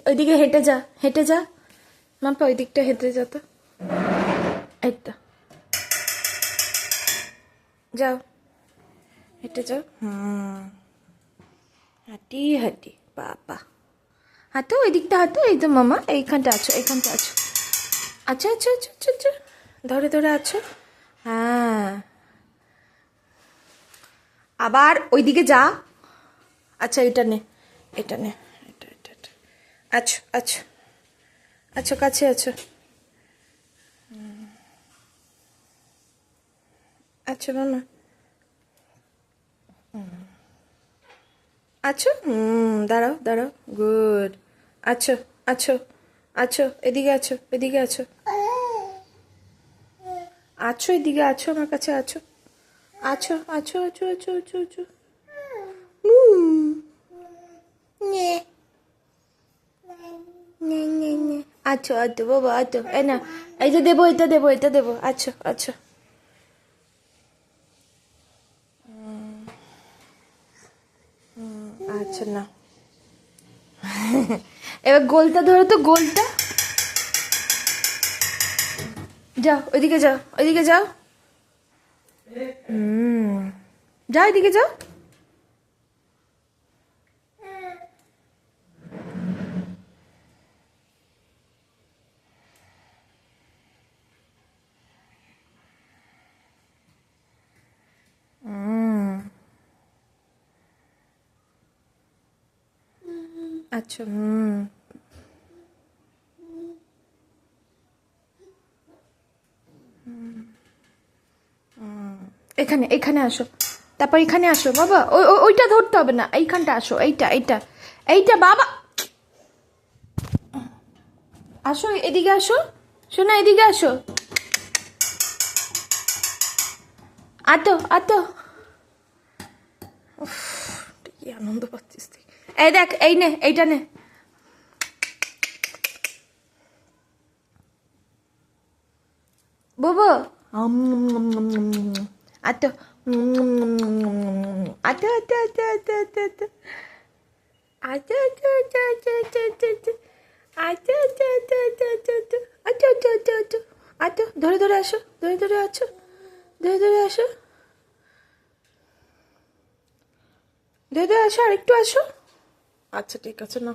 ওইদিকে হেঁটে যা, হেঁটে যা মাম্পা, ওই দিকটা হেঁটে যা তো। এই তো, যাও হেঁটে যাও। হাঁটি হাঁটি বাবা, হাঁটো ওই দিকটা, হাঁটো। এই তো মামা, এইখানটা আছো, এইখানটা আছো। আচ্ছা আচ্ছা আচ্ছা আচ্ছা আচ্ছা, ধরে ধরে আছো। হ্যাঁ, আবার ওইদিকে যা। আচ্ছা, এটা নে, এটা নে, এটা এটা এটা। আছো আছো আছো, কাছে আছো। আচ্ছা মামা, আছো। দাঁড়াও দাঁড়াও, গুড। আছো আছো আছো, এদিকে আছো, এদিকে আছো। আছো, এদিকে আছো, আমার কাছে আছো। আছো আছো আছো আছো আছো আছো। নে নে নে নে, আছো আছো বাবা, আছো। এই না, এই যে দেবো, এটা দেবো, এটা দেবো। আছো আছো। আচ্ছা না, এবার গোলটা ধরো তো, গোলটা। যাও ওইদিকে, যাও ওইদিকে, যাও। যাও এদিকে, যাও। আচ্ছা, এখানে, এখানে আসো। তারপর এখানে আসো বাবা, ওইটা ধরতে হবে না, এইখানটা আসো, এইটা এইটা এইটা বাবা। আসো এদিকে, আসো শোনা, এদিকে আসো। আতো আতো, কি আনন্দ পাচ্ছিস তুই। এই দেখ, এই নে, এইটা নে। বুবু, আতো, আতো আতো আতো আতো আতো আতো, আচ্ছা আচ্ছা আচ্ছা আচ্ছা আচ্ছা আচ্ছা আচ্ছা আচ্ছা আচ্ছা আচ্ছা আচ্ছা আচ্ছা আচ্ছা আচ্ছা আচ্ছা, আচ্ছা ধরে ধরে আসো, ধরে ধরে আছো, ধরে ধরে আসো, ধরে ধরে আসো, আর একটু আসো। আচ্ছা ঠিক আছে না।